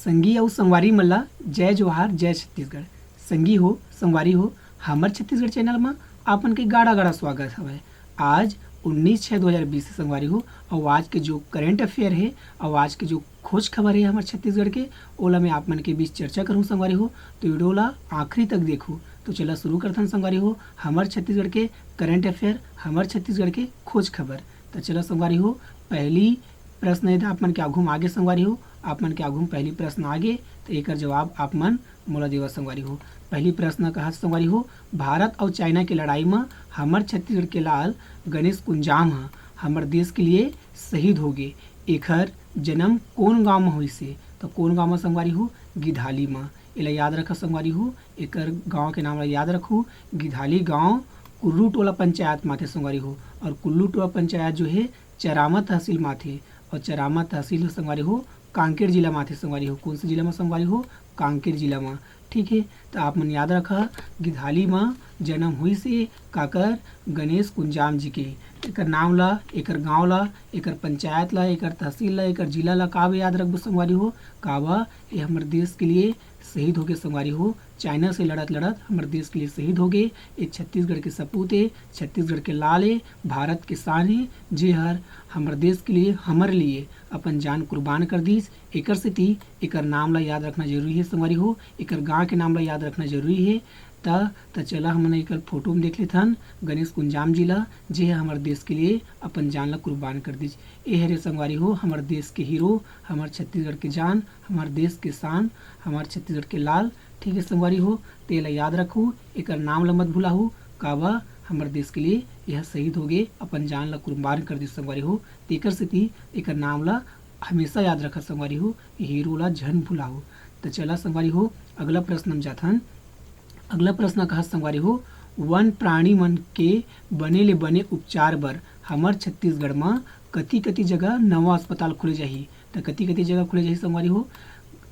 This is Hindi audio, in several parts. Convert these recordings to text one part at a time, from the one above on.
संगी अउ संगवारी मन ला जय जोहार जय छत्तीसगढ़। संगी हो संगवारी हो हमर छत्तीसगढ़ चैनल में आपन के गाड़ा गाड़ा स्वागत हवय। आज 19/6/2020 से संगवारी हो और आज के जो करेंट अफेयर है और आज के जो खोज खबर है हमारे छत्तीसगढ़ के ओला मैं आप मन के बीच चर्चा करूँ संगवारी हो, तो वीडियो ला आखिरी तक देखो। तो चला शुरू करथन संगवारी हो हमारे छत्तीसगढ़ के करेंट अफेयर, हमारे छत्तीसगढ़ के खोज खबर। तो चला संगवारी हो पहली प्रश्न है आप मन के आघू आगे संगवारी हो, आप मन के आघू पहली प्रश्न आगे तो एक जवाब आप मन मोला देवा संगवारी हो। पहली प्रश्न कहा संगवारी हो भारत और चाइना के लड़ाई में हमर छत्तीसगढ़ के लाल गणेश कुंजाम ह हमर देश के लिए शहीद हो गए। एखर जन्म कौन गांव में हुई से, तो कौन गांव में संगवारी हो गिधाली में। इला याद रखा संगवारी हो, एकर गांव के नाम ला याद रखू गिधाली गांव कुल्लू टोला पंचायत माथे संगवारी हो। और कुल्लू टोला पंचायत जो है चरामा तहसील माथे और चरामा तहसील संगवारी हो कांकेर जिला माथे संगवारी हो। कौन से जिला में संगवारी हो कांकेर जिला में। ठीक है, तो आप मन याद रखा गिधाली में जन्म हुई से काकर गणेश कुंजाम जी के। एकर नाम ला, एकर गांव ला, एकर पंचायत ला, एकर तहसील ला, एकर जिला ला काब याद रखबो संगवारी हो काबा ये हमारे देश के लिए शहीद हो गए संगवारी हो। चाइना से लड़त लड़त हमारे देश के लिए शहीद हो गए। ये छत्तीसगढ़ के सपूत है, छत्तीसगढ़ के लाल है, भारत के शान है, जे हर हमारे देश के लिए हमारे लिए अपन जान कुर्बान कर दीस। एकर सेती एकर नाम ला याद रखना जरूरी है संगवारी हो, एकर गांव के नाम ला याद रखना जरूरी है। त चला हमने एक फोटो में देख लेथन गणेश कुंजाम जी ला जे हमारे देश के लिए अपन जान ला कुर्बान कर दीज। ये हरे संगवारी हो हमारे देश के हीरो, हमारे छत्तीसगढ़ के जान, हमारे देश के शान, हमारे छत्तीसगढ़ के लाल। ठीक है संगवारी हो, तेला याद रखू एकर नाम ला मत भूलाहू काबा हमारे देश के लिए यह शहीद हो गए अपन जान ला कुर्बान कर दी संगवारी हो। तेकर सेती एकर नाम ला हमेशा याद रखा संगवारी हो, हीरो ला झन भूलाहू। तो चला संगवारी हो अगला प्रश्न हम जाथन। अगला प्रश्न कहा संगवारी हो वन प्राणी मन के बने ले बने उपचार बर हमर छत्तीसगढ़ में कति कति जगह नवा अस्पताल खुले जाही। तो कति कति जगह खुले जाही संगवारी हो,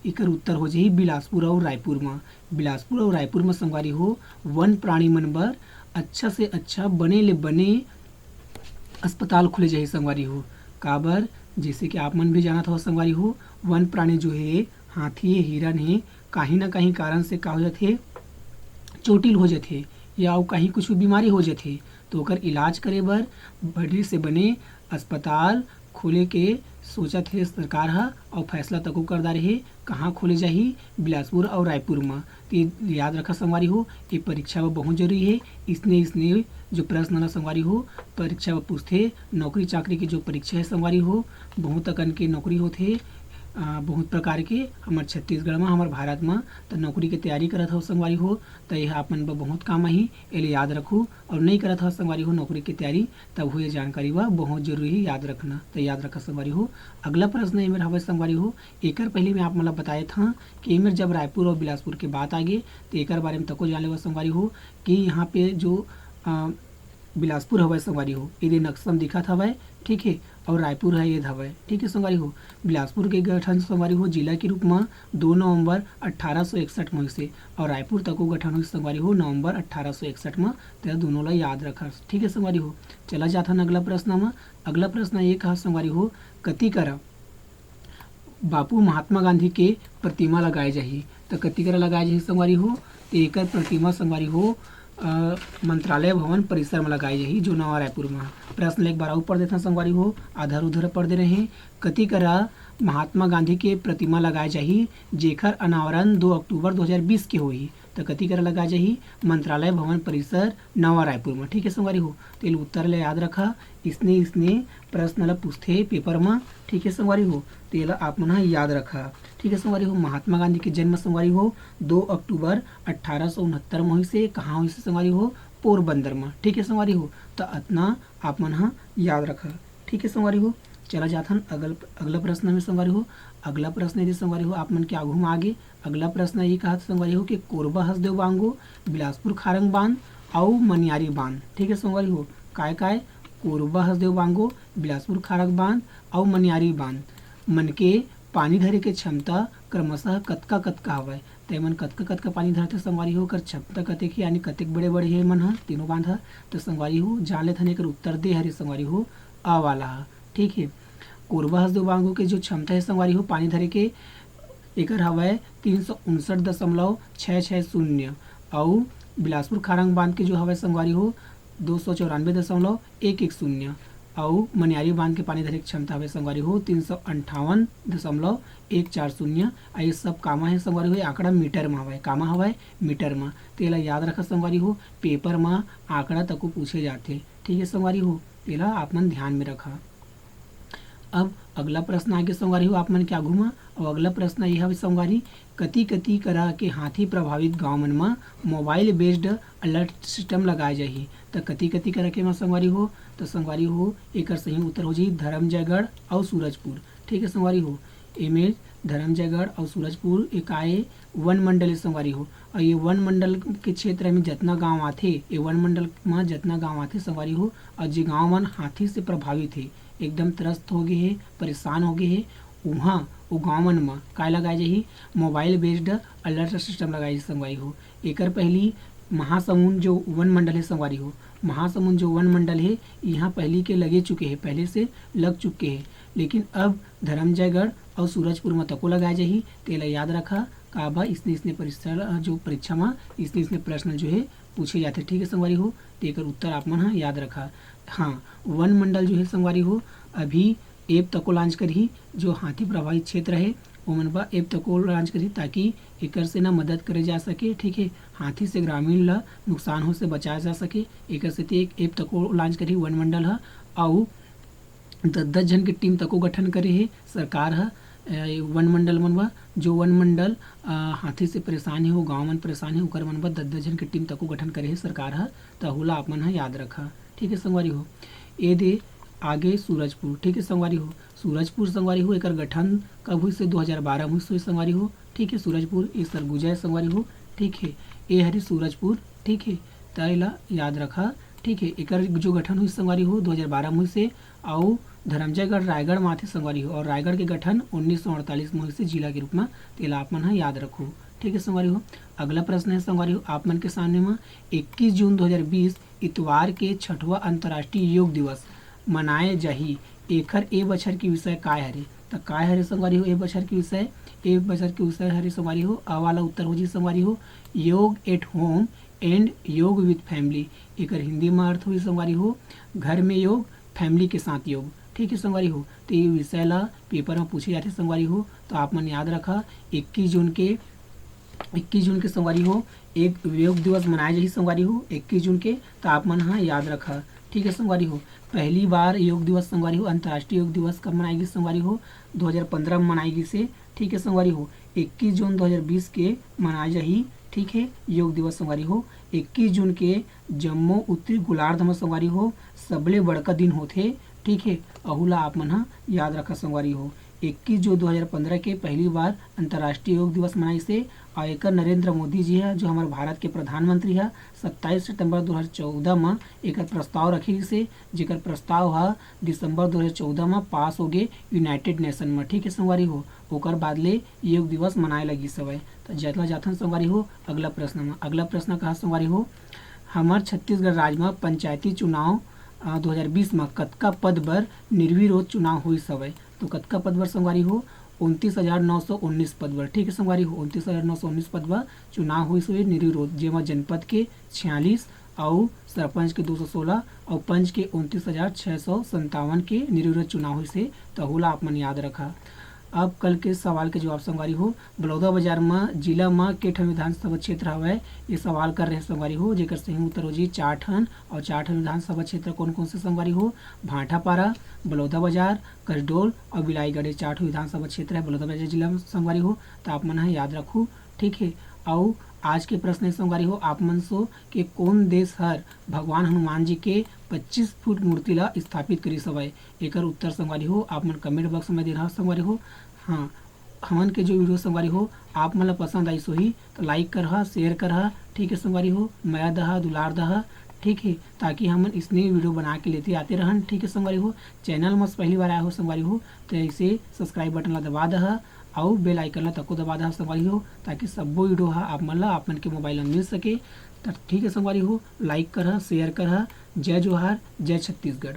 एकर उत्तर हो जाही बिलासपुर और रायपुर में। बिलासपुर और रायपुर में संगवारी हो वन प्राणी मन बर अच्छा से अच्छा बने ले बने अस्पताल खुले जाही संगवारी हो। काबर जैसे कि आप मन भी जानत हो संगवारी हो वन प्राणी जो है हाथी है, हिरन है, कहीं ना कहीं कारण से का हो जाथे चोटिल हो जाथे या कहीं कुछ बीमारी हो जाथे, तो ओकर इलाज करे बर बड़े से बने अस्पताल खोले के सोचत है सरकार हा और फैसला तको करदा रहे कहाँ खोले जाही बिलासपुर और रायपुर में। तो याद रखा संगवारी हो ये परीक्षा में बहुत जरूरी है। इसने जो प्रश्न ला संगवारी हो परीक्षा में पूछते नौकरी चाकरी की जो परीक्षा है संगवारी हो बहुत अकन के नौकरी होते बहुत प्रकार के हमारे छत्तीसगढ़ में हमारे भारत में। तो नौकरी की तैयारी करत हो संगवारी हो तो यह आप मन ब बहुत काम आही, एले याद रखू। और नहीं करत हो संगवारी हो नौकरी की तैयारी तब हो ये जानकारी बा बहुत जरूरी है याद रखना। तो याद रखा संगवारी हो अगला प्रश्न एमेर हवे संगवारी हो एकर पहले मैं आप मन बताए था कि एमेर जब रायपुर और बिलासपुर के बात आगे तो एकर बारे में तको जान लेवा संगवारी हो कि यहाँ पे जो बिलासपुर हवा संगवारी हो ये नक्शा में दिखत हवा। ठीक है, और रायपुर है ये हवा। ठीक है संगवारी हो बिलासपुर के गठन संगवारी हो जिला के रूप में 2 नवंबर 1861 में से और रायपुर तक गठन हुई संगवारी हो नवंबर 1861 में। तो दोनों ला याद रखा। ठीक है संगवारी हो चला जाता न अगला प्रश्न में। अगला प्रश्न ये कहा संगवारी हो कति करा बापू महात्मा गांधी के प्रतिमा लगाए जाही। तो कति करा लगाए जाही संगवारी हो तो एक प्रतिमा संगवारी हो मंत्रालय भवन परिसर में लगाई जाही जो नवा रायपुर में। प्रश्न एक बार और पढ़ देता संगवारी हो आधार उधर पढ़ दे रहे कति करा महात्मा गांधी के प्रतिमा लगाए जाही जेकर अनावरण 2 अक्टूबर 2020 के होही। तो कति करा लगाए जाही मंत्रालय भवन परिसर नवा रायपुर में। ठीक है संगवारी हो तो उत्तर ले याद रखा इसने प्रश्न ला पूछते पेपर में। ठीक है संगवारी हो तो ये आप मन याद रखा। ठीक है संगवारी हो महात्मा गांधी के जन्म संगवारी हो 2 अक्टूबर 1869 में हुई से कहाँ हुई से संगवारी हो पोरबंदर में। ठीक है संगवारी हो तो इतना आप मन याद रखा। ठीक है संगवारी हो चला जाथन अगला प्रश्न में संगवारी हो। अगला प्रश्न यदि संगवारी हो आप मन के आगू में आगे अगला प्रश्न ये कहा संगवारी हो कि कोरबा हसदेव बांगो बिलासपुर खारंग बांध और मनियारी बांध। ठीक है संगवारी हो काय काय कोरबा हसदेव बांगो बिलासपुर खारंग बांध और मनियारी बांध मन के पानी धरे के क्षमता क्रमशः कतका कतका हवय। तो मन कतका कतका पानी धरते संगवारी हो कर क्षमता कतेक यानी कतेक बड़े बड़े हे मन तीनों बांध। तो संगवारी हो जान लेथन एकर उत्तर दे हरे संगवारी हो आ वाला। ठीक है कोरबा हसदेव बांगो के जो क्षमता है संगवारी हो पानी धरे के एकर हवय 359.660 और बिलासपुर खारंग बांध के जो हवय संगवारी हो 294.110 और मनियारी बांध के पानी धरे के क्षमता हवे संगवारी हो 358.140। ये सब कामा है संगवारी हो, ये आंकड़ा मीटर में हवय, कामा हवय मीटर में। तेला याद रखा संगवारी हो, पेपर में आंकड़ा तको पूछे जाते। ठीक है संगवारी हो, तेला आप मन ध्यान में रखा। अब अगला प्रश्न आगे संगवारी हो आप मन क्या घूमा। और अगला प्रश्न यह हवे संगवारी, कति कति करा के हाथी प्रभावित गांव मन में मोबाइल बेस्ड अलर्ट सिस्टम लगाए जाही। तो कति कति करा के संगवारी हो, तो संगवारी हो एक सही उत्तर हो जाही धर्मजयगढ़ और सूरजपुर। ठीक है संगवारी हो, एमे धर्मजयगढ़ और सूरजपुर एक आए वन मंडल संगवारी हो। और ये वन मंडल के क्षेत्र में जितना गांव आते, ये वन मंडल में जितना गांव आते संगवारी हो, और जो गांव मन हाथी से प्रभावित है, एकदम त्रस्त हो गए है, परेशान हो गए है, वहाँ वो गाँव मन में काय लगाए जाही मोबाइल बेस्ड अलर्ट सिस्टम लगाए संगवारी हो। एकर पहली महासमुंद जो वन मंडल है संगवारी हो, महासमुंद जो वन मंडल है यहाँ पहली के लगे चुके हैं, पहले से लग चुके हैं, लेकिन अब धर्मजयगढ़ और सूरजपुर में तको लगाए जाही। तेला याद रखा काबा इसने परीक्षा जो परीक्षा में इसने प्रश्न जो है पूछे जाते। ठीक है संगवारी हो, तेकर उत्तर आप मन याद रखा। हाँ, वन मंडल जो है संगवारी हो अभी एप तको लॉन्च करी, जो हाथी प्रभावित क्षेत्र है वो मन बा एप तको लॉन्च करी, ताकि एकर से ना मदद करे जा सके। ठीक है, हाथी से ग्रामीण ला नुकसान हो से बचाया जा सके, एकर से एक एप तको लॉन्च करी वन मंडल है। और 10 जन की टीम तको गठन करे है सरकार है वन मंडल मन बा, जो वन मंडल हाथी से परेशान है, वो गाँव मन परेशान है, ओकर मन बा 10 जन की टीम तको गठन करे है सरकार है। तो हुला आप मन याद रखा। ठीक है संगवारी हो, ए दे आगे सूरजपुर। ठीक है संगवारी हो, सूरजपुर संगवारी हो एकर गठन कब हुई से 2012 में हुई संगवारी हो। ठीक है, सूरजपुर ये सरगुजा संगवारी हो। ठीक है, ये हरी सूरजपुर। ठीक है, तैला याद रखा। ठीक है, एकर जो गठन हुई संगवारी हो 2012 में हुई से, और धर्मजयगढ़ रायगढ़ में आथे संगवारी हो, और रायगढ़ के गठन 1948 में हुई से जिला के रूप में। तेला आप मन याद रखो। ठीक है संगवारी हो, अगला प्रश्न है संगवारी हो आप मन के सामने में 21 जून 2020 इतवार के 6वां अंतर्राष्ट्रीय योग दिवस मनाए जाही। एकर ए बछर के विषय काय हरे। तो काय हरे संगवारी हो ए बछर के विषय, ए बछर के विषय हरे संगवारी हो, आ वाला उत्तर हो जी संगवारी हो योग एट होम एंड योग विथ फैमिली। एकर हिंदी में अर्थ हुई संगवारी हो घर में योग, फैमिली के साथ योग। ठीक है संगवारी हो, तो ये विषय ला पेपर में पूछे जाते संगवारी हो। तो आप मन याद रखा 21 जून के संगवारी हो एक योग दिवस मनाया जाही संगवारी हो 21 जून के। तो आप मन याद रखा। ठीक है संगवारी हो, पहली बार योग दिवस संगवारी हो अंतर्राष्ट्रीय योग दिवस कब मनाएगी संगवारी हो 2015 में मनाएगी से। ठीक है संगवारी हो, 21 जून 2020 के मनाया जाही। ठीक है, योग दिवस संगवारी हो 21 जून के जम्मू उत्तरी गोलार्ध में संगवारी हो सबले बड़का दिन होते। ठीक है, अहुला आप मन याद रखा संगवारी हो 21 जून 2015 के पहली बार अंतर्राष्ट्रीय योग दिवस मनाई से। और एक नरेंद्र मोदी जी है जो हमारे भारत के प्रधानमंत्री है 27 सितंबर 2014 में एक प्रस्ताव रखी से, जेकर प्रस्ताव है दिसंबर 2014 में पास हो गए यूनाइटेड नेशन में। ठीक है संगवारी हो, ओकर बाद ले योग दिवस मनाए लगी सवय। तो जतला जाथन संगवारी हो अगला प्रश्न में। अगला प्रश्न कहा संगवारी हो हमार छत्तीसगढ़ राज्य में पंचायती चुनाव 2020 में कतका पद बर निर्विरोध चुनाव हुई सवय। तो कतका पद बर संगवारी हो 29,919 पद बर। ठीक है संगवारी हो 29,919 पद बर चुनाव हुई सवय निर्विरोध, जेमा जनपद के 46 और सरपंच के 216 और पंच के 29,657 के निर्विरोध चुनाव हुई से। तो होला आप मन याद रखा। अब कल के सवाल के जवाब संगवारी हो बलौदाबाजार में जिला में के ठन विधानसभा क्षेत्र हवय, ये सवाल कर रहे संगवारी हो, जेकर सही उत्तर हो जी 4 ठन। और 4 ठन विधानसभा क्षेत्र कौन कौन से संगवारी हो भाटापारा, बलौदाबाजार, कसडोल और बिलाईगढ़। 4 विधानसभा क्षेत्र है बलौदाबाजार जिला में संगवारी हो। तो आप मन याद रखो। ठीक है, और आज के प्रश्न संगवारी हो आप मन सो के कौन देश हर भगवान हनुमान जी के 25 फुट मूर्ति ला स्थापित करी सवय। एकर उत्तर संगवारी हो आप मन कमेंट बॉक्स में दे रहा संगवारी हो। हाँ, हमन के जो वीडियो संगवारी हो आप मन ला पसंद आई सोही तो लाइक करहा, शेयर करहा। ठीक है संगवारी हो, माया दहा, दुलार दहा। ठीक है, ताकि हमन इसने वीडियो बना के लेते आते रहन। ठीक है संगवारी हो, चैनल में पहली बार आया हो संगवारी हो तो इसे सब्सक्राइब बटन ला दबा दहा और बेल आइकन ला तको दबा दहा संगवारी हो, ताकि सब्बो वीडियो आप मन ला आप मन के मोबाइल में मिल सके। तो ठीक है संगवारी हो, लाइक करहा, शेयर करहा। जय जोहार, जय छत्तीसगढ़।